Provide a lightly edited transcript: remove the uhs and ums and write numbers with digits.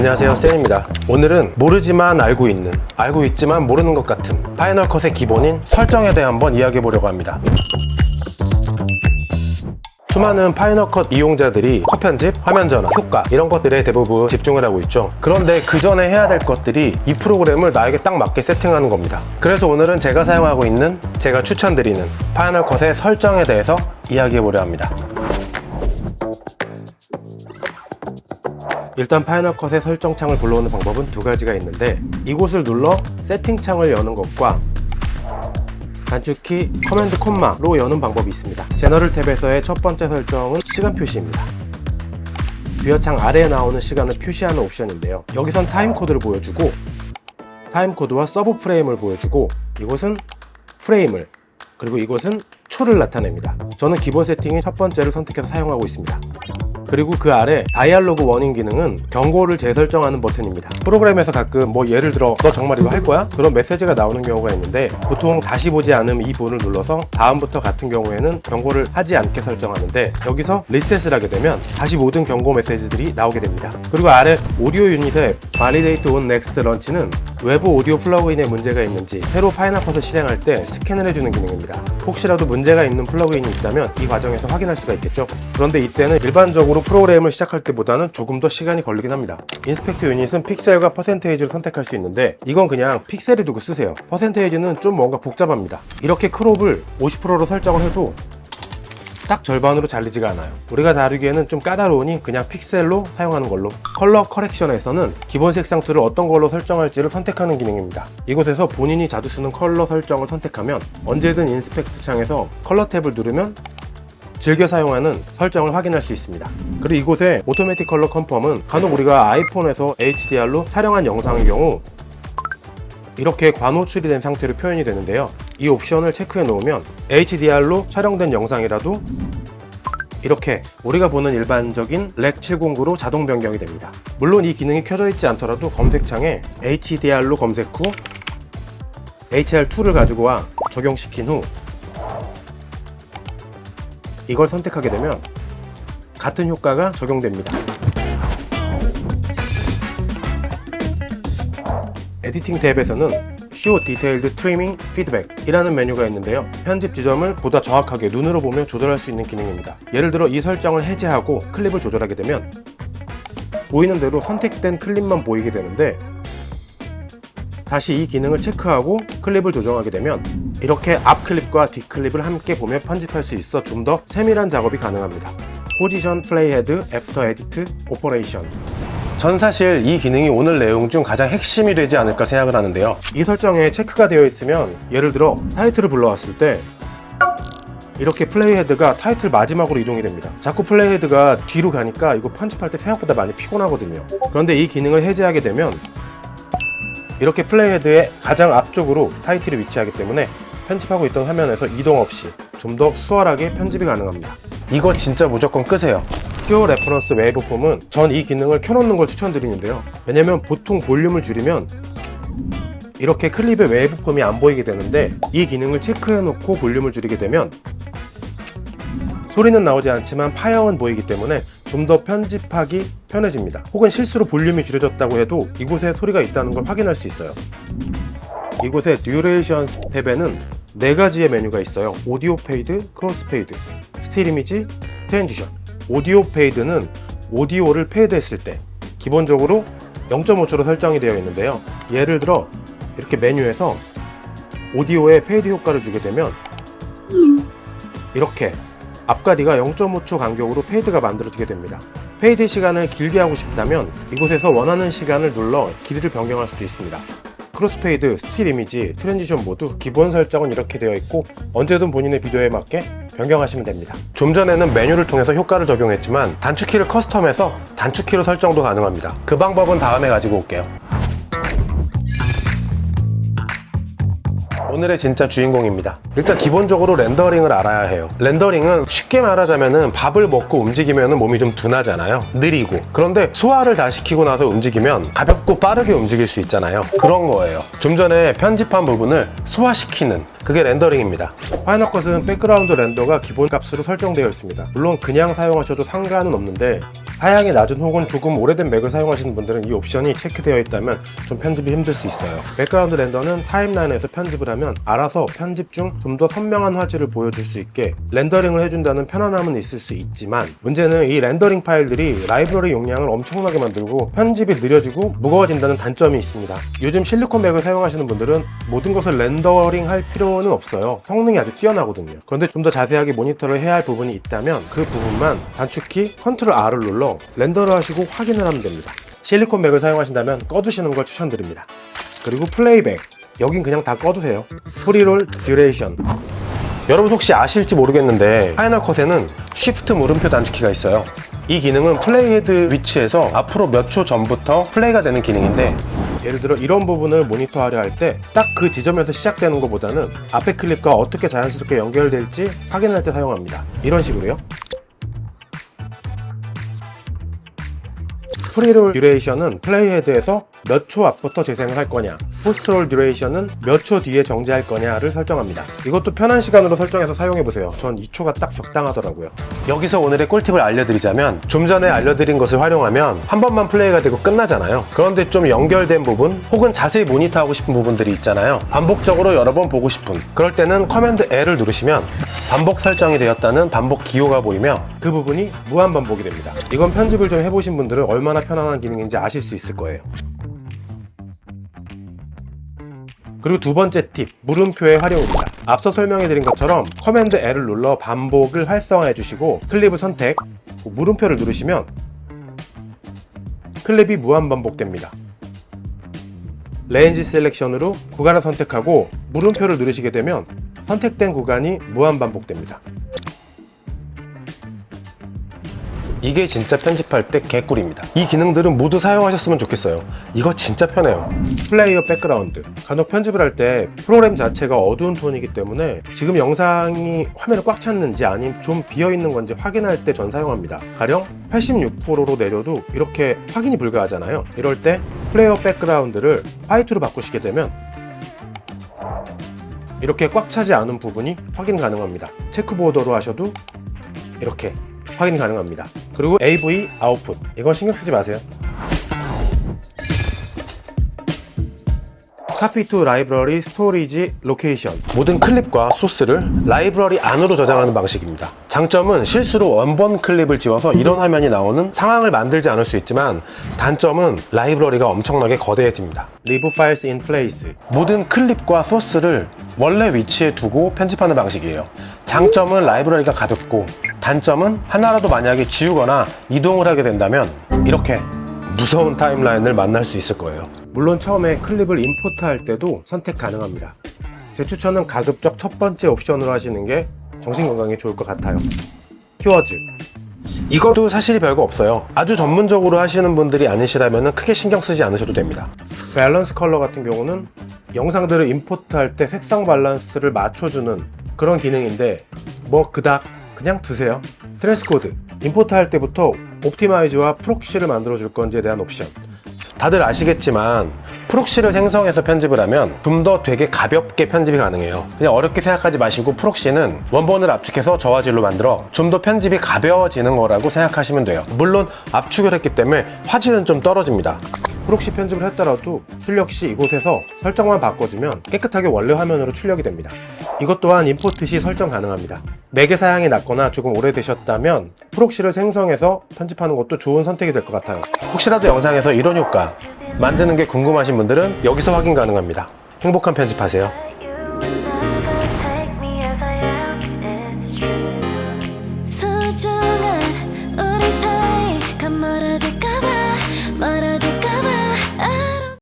안녕하세요, 센입니다. 오늘은 모르지만 알고 있는, 알고 있지만 모르는 것 같은 파이널 컷의 기본인 설정에 대해 한번 이야기해 보려고 합니다. 수많은 파이널 컷 이용자들이 컷 편집, 화면 전환, 효과 이런 것들에 대부분 집중을 하고 있죠. 그런데 그 전에 해야 될 것들이 이 프로그램을 나에게 딱 맞게 세팅하는 겁니다. 그래서 오늘은 제가 사용하고 있는, 제가 추천드리는 파이널 컷의 설정에 대해서 이야기해 보려 합니다. 일단 파이널 컷의 설정 창을 불러오는 방법은 두 가지가 있는데, 이곳을 눌러 세팅 창을 여는 것과 단축키 커맨드 콤마로 여는 방법이 있습니다. 제너럴 탭에서의 첫 번째 설정은 시간 표시입니다. 부여창 아래에 나오는 시간을 표시하는 옵션인데요. 여기선 타임 코드를 보여주고, 타임 코드와 서브 프레임을 보여주고, 이곳은 프레임을, 그리고 이곳은 초를 나타냅니다. 저는 기본 세팅인 첫 번째를 선택해서 사용하고 있습니다. 그리고 그 아래 다이얼로그 워닝 기능은 경고를 재설정하는 버튼입니다. 프로그램에서 가끔 예를 들어 너 정말 이거 할 거야? 그런 메시지가 나오는 경우가 있는데, 보통 다시 보지 않음 이 부분을 눌러서 다음부터 같은 경우에는 경고를 하지 않게 설정하는데, 여기서 리셋을 하게 되면 다시 모든 경고 메시지들이 나오게 됩니다. 그리고 아래 오디오 유닛의 Validate on Next Launch는 외부 오디오 플러그인에 문제가 있는지 새로 파이널 컷을 실행할 때 스캔을 해주는 기능입니다. 혹시라도 문제가 있는 플러그인이 있다면 이 과정에서 확인할 수가 있겠죠. 그런데 이때는 일반적으로 프로그램을 시작할 때보다는 조금 더 시간이 걸리긴 합니다. 인스펙트 유닛은 픽셀과 퍼센테이지를 선택할 수 있는데, 이건 그냥 픽셀을 두고 쓰세요. 퍼센테이지는 좀 뭔가 복잡합니다. 이렇게 크롭을 50%로 설정을 해도 딱 절반으로 잘리지가 않아요. 우리가 다루기에는 좀 까다로우니 그냥 픽셀로 사용하는 걸로. 컬러 커렉션에서는 기본 색상 툴을 어떤 걸로 설정할지를 선택하는 기능입니다. 이곳에서 본인이 자주 쓰는 컬러 설정을 선택하면 언제든 인스펙트 창에서 컬러 탭을 누르면 즐겨 사용하는 설정을 확인할 수 있습니다. 그리고 이곳에 오토매틱 컬러 컨펌은 간혹 우리가 아이폰에서 HDR로 촬영한 영상의 경우 이렇게 과노출이 된 상태로 표현이 되는데요. 이 옵션을 체크해 놓으면 HDR로 촬영된 영상이라도 이렇게 우리가 보는 일반적인 REC 709로 자동 변경이 됩니다. 물론 이 기능이 켜져 있지 않더라도 검색창에 HDR로 검색 후 HR2를 가지고 와 적용시킨 후 이걸 선택하게 되면 같은 효과가 적용됩니다. 에디팅 탭에서는 Show Detailed Trimming Feedback 이라는 메뉴가 있는데요. 편집 지점을 보다 정확하게 눈으로 보며 조절할 수 있는 기능입니다. 예를 들어 이 설정을 해제하고 클립을 조절하게 되면 보이는 대로 선택된 클립만 보이게 되는데, 다시 이 기능을 체크하고 클립을 조정하게 되면 이렇게 앞 클립과 뒷 클립을 함께 보며 편집할 수 있어 좀 더 세밀한 작업이 가능합니다. 포지션 플레이헤드 애프터 에디트 오퍼레이션. 전 사실 이 기능이 오늘 내용 중 가장 핵심이 되지 않을까 생각을 하는데요. 이 설정에 체크가 되어 있으면, 예를 들어 타이틀을 불러왔을 때 이렇게 플레이헤드가 타이틀 마지막으로 이동이 됩니다. 자꾸 플레이헤드가 뒤로 가니까 이거 편집할 때 생각보다 많이 피곤하거든요. 그런데 이 기능을 해제하게 되면 이렇게 플레이헤드의 가장 앞쪽으로 타이틀이 위치하기 때문에 편집하고 있던 화면에서 이동 없이 좀 더 수월하게 편집이 가능합니다. 이거 진짜 무조건 끄세요. 퓨어 레퍼런스 웨이브폼은 전 이 기능을 켜놓는 걸 추천드리는데요. 왜냐면 보통 볼륨을 줄이면 이렇게 클립의 웨이브폼이 안 보이게 되는데, 이 기능을 체크해놓고 볼륨을 줄이게 되면 소리는 나오지 않지만 파형은 보이기 때문에 좀 더 편집하기 편해집니다. 혹은 실수로 볼륨이 줄여졌다고 해도 이곳에 소리가 있다는 걸 확인할 수 있어요. 이곳에 듀레이션 탭에는 4가지의 메뉴가 있어요. 오디오 페이드, 크로스 페이드, 스틸 이미지, 트랜지션. 오디오 페이드는 오디오를 페이드했을 때 기본적으로 0.5초로 설정이 되어 있는데요. 예를 들어 이렇게 메뉴에서 오디오에 페이드 효과를 주게 되면 이렇게 앞과 뒤가 0.5초 간격으로 페이드가 만들어지게 됩니다. 페이드 시간을 길게 하고 싶다면 이곳에서 원하는 시간을 눌러 길이를 변경할 수도 있습니다. 크로스페이드, 스틸 이미지, 트랜지션 모두 기본 설정은 이렇게 되어 있고 언제든 본인의 비디오에 맞게 변경하시면 됩니다. 좀 전에는 메뉴를 통해서 효과를 적용했지만 단축키를 커스텀해서 단축키로 설정도 가능합니다. 그 방법은 다음에 가지고 올게요. 오늘의 진짜 주인공입니다. 일단 기본적으로 렌더링을 알아야 해요. 렌더링은 쉽게 말하자면은 밥을 먹고 움직이면 몸이 좀 둔하잖아요. 느리고. 그런데 소화를 다 시키고 나서 움직이면 가볍고 빠르게 움직일 수 있잖아요. 그런 거예요. 좀 전에 편집한 부분을 소화시키는, 그게 렌더링입니다. 파이널 컷은 백그라운드 렌더가 기본 값으로 설정되어 있습니다. 물론 그냥 사용하셔도 상관은 없는데 사양이 낮은 혹은 조금 오래된 맥을 사용하시는 분들은 이 옵션이 체크되어 있다면 좀 편집이 힘들 수 있어요. 백그라운드 렌더는 타임라인에서 편집을 하면 알아서 편집 중 좀 더 선명한 화질을 보여줄 수 있게 렌더링을 해준다는 편안함은 있을 수 있지만, 문제는 이 렌더링 파일들이 라이브러리 용량을 엄청나게 만들고 편집이 느려지고 무거워진다는 단점이 있습니다. 요즘 실리콘 맥을 사용하시는 분들은 모든 것을 렌더링 할 필요는 없어요. 성능이 아주 뛰어나거든요. 그런데 좀 더 자세하게 모니터를 해야 할 부분이 있다면 그 부분만 단축키 컨트롤 R을 눌러 렌더를 하시고 확인을 하면 됩니다. 실리콘 맥을 사용하신다면 꺼두시는 걸 추천드립니다. 그리고 플레이백, 여긴 그냥 다 꺼두세요. 프리롤 듀레이션, 여러분 혹시 아실지 모르겠는데 파이널 컷에는 쉬프트 물음표 단축키가 있어요. 이 기능은 플레이헤드 위치에서 앞으로 몇 초 전부터 플레이가 되는 기능인데, 예를 들어 이런 부분을 모니터하려 할 때 딱 그 지점에서 시작되는 것보다는 앞에 클립과 어떻게 자연스럽게 연결될지 확인할 때 사용합니다. 이런 식으로요. 프리롤 듀레이션은 플레이헤드에서 몇 초 앞부터 재생을 할 거냐, 포스트롤 듀레이션은 몇 초 뒤에 정지할 거냐를 설정합니다. 이것도 편한 시간으로 설정해서 사용해보세요. 전 2초가 딱 적당하더라고요. 여기서 오늘의 꿀팁을 알려드리자면, 좀 전에 알려드린 것을 활용하면 한 번만 플레이가 되고 끝나잖아요. 그런데 좀 연결된 부분 혹은 자세히 모니터하고 싶은 부분들이 있잖아요. 반복적으로 여러 번 보고 싶은, 그럴 때는 커맨드 L을 누르시면 반복 설정이 되었다는 반복 기호가 보이며 그 부분이 무한 반복이 됩니다. 이건 편집을 좀 해보신 분들은 얼마나 편안한 기능인지 아실 수 있을 거예요. 그리고 두 번째 팁, 물음표의 활용입니다. 앞서 설명해드린 것처럼 커맨드 L을 눌러 반복을 활성화해 주시고 클립을 선택, 물음표를 누르시면 클립이 무한 반복됩니다. 레인지 셀렉션으로 구간을 선택하고 물음표를 누르시게 되면 선택된 구간이 무한 반복됩니다. 이게 진짜 편집할 때 개꿀입니다. 이 기능들은 모두 사용하셨으면 좋겠어요. 이거 진짜 편해요. 플레이어 백그라운드, 간혹 편집을 할 때 프로그램 자체가 어두운 톤이기 때문에 지금 영상이 화면을 꽉 찼는지 아니면 좀 비어있는 건지 확인할 때 전 사용합니다. 가령 86%로 내려도 이렇게 확인이 불가하잖아요. 이럴 때 플레이어 백그라운드를 화이트로 바꾸시게 되면 이렇게 꽉 차지 않은 부분이 확인 가능합니다. 체크보더로 하셔도 이렇게 확인 가능합니다. 그리고 AV 아웃풋, 이건 신경 쓰지 마세요. Copy to Library Storage Location, 모든 클립과 소스를 라이브러리 안으로 저장하는 방식입니다. 장점은 실수로 원본 클립을 지워서 이런 화면이 나오는 상황을 만들지 않을 수 있지만, 단점은 라이브러리가 엄청나게 거대해집니다. Leave files in place, 모든 클립과 소스를 원래 위치에 두고 편집하는 방식이에요. 장점은 라이브러리가 가볍고, 단점은 하나라도 만약에 지우거나 이동을 하게 된다면 이렇게 무서운 타임라인을 만날 수 있을 거예요. 물론 처음에 클립을 임포트할 때도 선택 가능합니다. 제 추천은 가급적 첫 번째 옵션으로 하시는 게 정신건강에 좋을 것 같아요. 키워드, 이것도 사실 별거 없어요. 아주 전문적으로 하시는 분들이 아니시라면 크게 신경 쓰지 않으셔도 됩니다. 밸런스 컬러 같은 경우는 영상들을 임포트할 때 색상 밸런스를 맞춰주는 그런 기능인데 뭐 그닥 그냥 두세요. 트랜스코드, 임포트할 때부터 옵티마이즈와 프록시를 만들어 줄 건지에 대한 옵션. 다들 아시겠지만 프록시를 생성해서 편집을 하면 좀 더 되게 가볍게 편집이 가능해요. 그냥 어렵게 생각하지 마시고 프록시는 원본을 압축해서 저화질로 만들어 좀 더 편집이 가벼워지는 거라고 생각하시면 돼요. 물론 압축을 했기 때문에 화질은 좀 떨어집니다. 프록시 편집을 했더라도 출력 시 이곳에서 설정만 바꿔주면 깨끗하게 원래 화면으로 출력이 됩니다. 이것 또한 임포트 시 설정 가능합니다. 맥의 사양이 낮거나 조금 오래되셨다면 프록시를 생성해서 편집하는 것도 좋은 선택이 될 것 같아요. 혹시라도 영상에서 이런 효과 만드는 게 궁금하신 분들은 여기서 확인 가능합니다. 행복한 편집하세요.